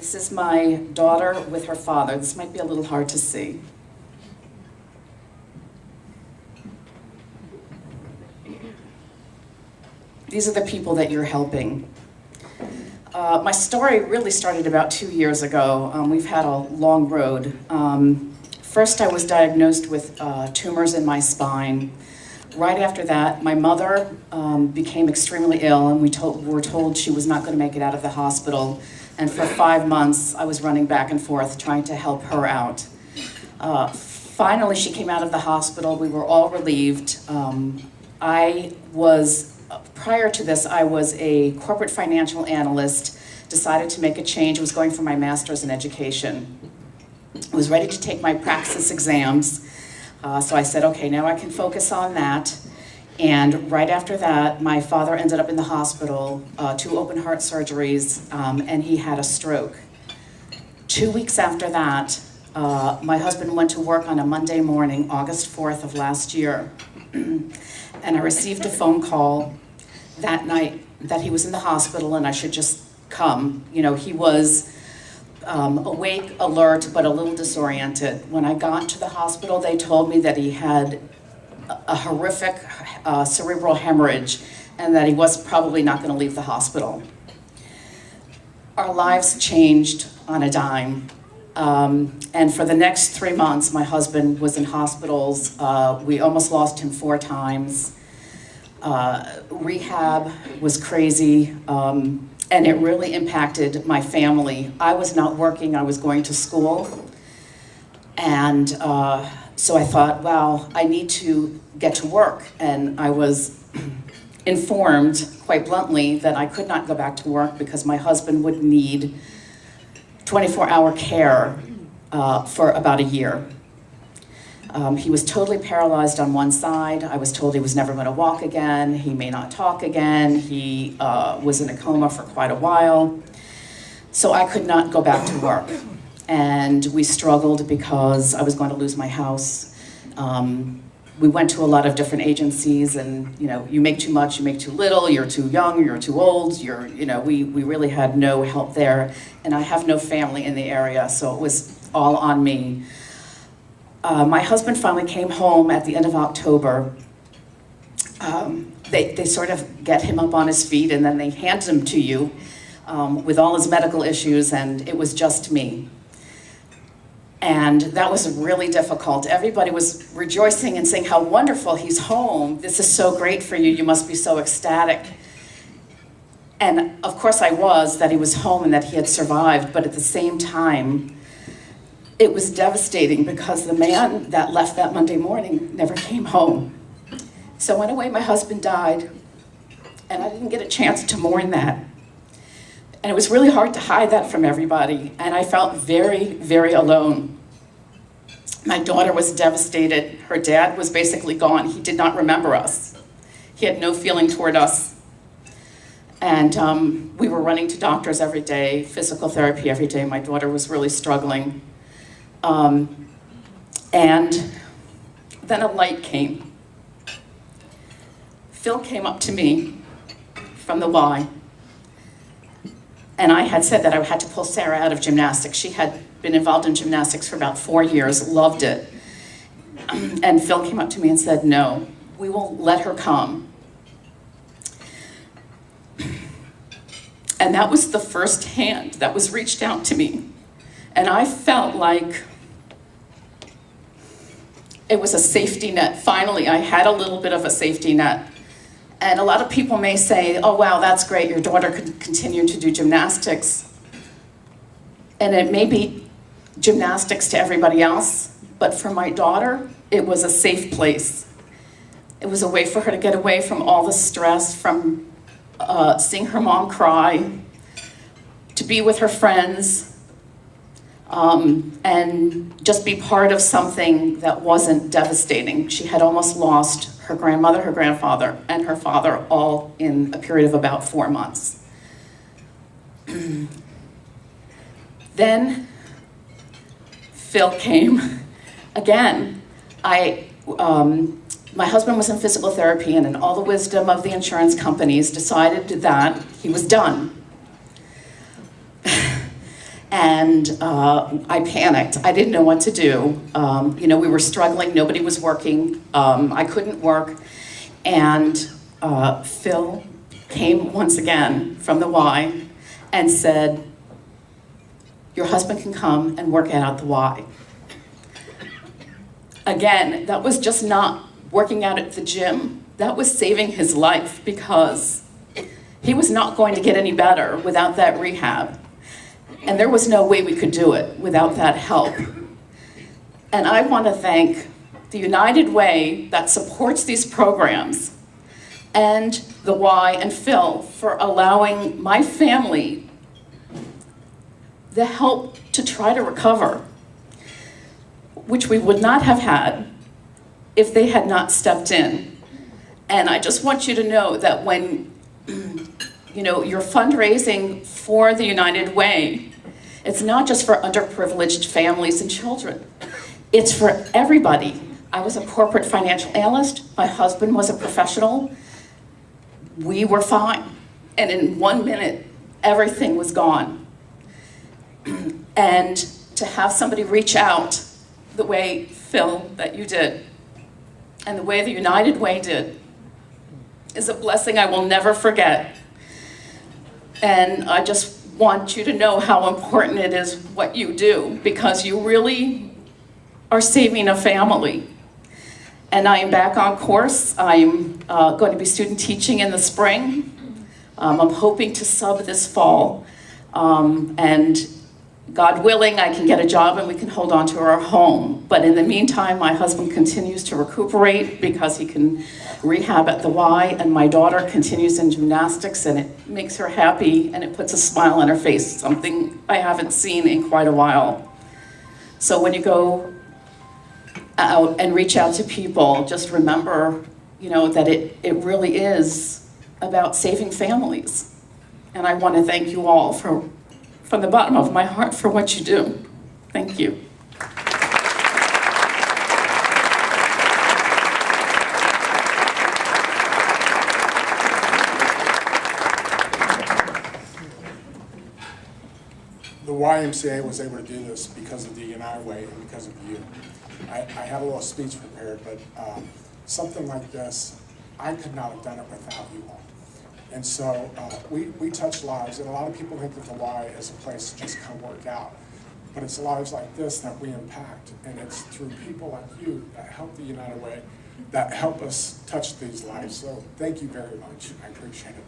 This is my daughter with her father. This might be a little hard to see. These are the people that you're helping. My story really started about 2 years ago. We've had a long road. First, I was diagnosed with tumors in my spine. Right after that, my mother became extremely ill, and we were told she was not going to make it out of the hospital. And for 5 months, I was running back and forth trying to help her out. Finally, she came out of the hospital. We were all relieved. Prior to this, I was a corporate financial analyst, decided to make a change, was going for my master's in education. I was ready to take my praxis exams, so I said, okay, now I can focus on that. And right after that, my father ended up in the hospital, 2 open heart surgeries, and he had a stroke. 2 weeks after that, my husband went to work on a Monday morning, August 4th of last year, and I received a phone call that night that he was in the hospital and I should just come. You know, he was awake, alert, but a little disoriented. When I got to the hospital, they told me that he had a horrific cerebral hemorrhage and that he was probably not going to leave the hospital. Our lives changed on a dime. And for the next 3 months, my husband was in hospitals. We almost lost him 4 times. Rehab was crazy, and it really impacted my family. I was not working, I was going to school. And so I thought, well, I need to get to work. And I was informed, quite bluntly, that I could not go back to work because my husband would need 24-hour care for about a year. He was totally paralyzed on one side. I was told he was never going to walk again. He may not talk again. He was in a coma for quite a while. So I could not go back to work. And we struggled because I was going to lose my house. We went to a lot of different agencies, and you know, you make too much, you make too little, you're too young, you're too old, we really had no help there. And I have no family in the area, so it was all on me. My husband finally came home at the end of October. They sort of get him up on his feet and then they hand him to you with all his medical issues, and it was just me. And that was really difficult. Everybody was rejoicing and saying how wonderful he's home. This is so great for you. You must be so ecstatic. And of course I was, that he was home and that he had survived, but at the same time, it was devastating because the man that left that Monday morning never came home. So went away, my husband died, and I didn't get a chance to mourn that. And it was really hard to hide that from everybody, and I felt very, very alone. My daughter was devastated. Her dad was basically gone. He did not remember us. He had no feeling toward us. And we were running to doctors every day, physical therapy every day. My daughter was really struggling. And then a light came. Phil came up to me from the Y, and I had said that I had to pull Sarah out of gymnastics. She had been involved in gymnastics for about 4 years, loved it. And Phil came up to me and said, no, we will let her come. And that was the first hand that was reached out to me. And I felt like it was a safety net. Finally, I had a little bit of a safety net. And a lot of people may say, oh wow, that's great, your daughter could continue to do gymnastics. And it may be gymnastics to everybody else, but for my daughter, it was a safe place. It was a way for her to get away from all the stress, from seeing her mom cry, to be with her friends, and just be part of something that wasn't devastating. She had almost lost her grandmother, her grandfather, and her father all in a period of about 4 months. Then Phil came again. My husband was in physical therapy, and in all the wisdom of the insurance companies decided that he was done. And I panicked. I didn't know what to do. You know, we were struggling. Nobody was working. I couldn't work. And Phil came once again from the Y and said, your husband can come and work out at the Y. Again, that was just not working out at the gym. That was saving his life, because he was not going to get any better without that rehab. And there was no way we could do it without that help. And I want to thank the United Way that supports these programs, and the Y and Phil for allowing my family the help to try to recover, which we would not have had if they had not stepped in. And I just want you to know that when you know, you're fundraising for the United Way, it's not just for underprivileged families and children. It's for everybody. I was a corporate financial analyst. My husband was a professional. We were fine. And in 1 minute, everything was gone. And to have somebody reach out the way, Phil, that you did, and the way the United Way did, is a blessing I will never forget. And I just want you to know how important it is what you do, because you really are saving a family. And I am back on course. I'm going to be student teaching in the spring. I'm hoping to sub this fall. And God willing, I can get a job and we can hold on to our home. But in the meantime, my husband continues to recuperate because he can rehab at the Y, and my daughter continues in gymnastics, and it makes her happy and it puts a smile on her face, something I haven't seen in quite a while. So when you go out and reach out to people, just remember, you know, that it really is about saving families. And I want to thank you all from the bottom of my heart for what you do. Thank you. The YMCA was able to do this because of the United Way and because of you. I had a little speech prepared, but something like this, I could not have done it without you all. And so we touch lives, and a lot of people think that the Y is a place to just come work out. But it's lives like this that we impact, and it's through people like you that help the United Way, that help us touch these lives. So thank you very much. I appreciate it.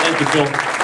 Thank you, Phil.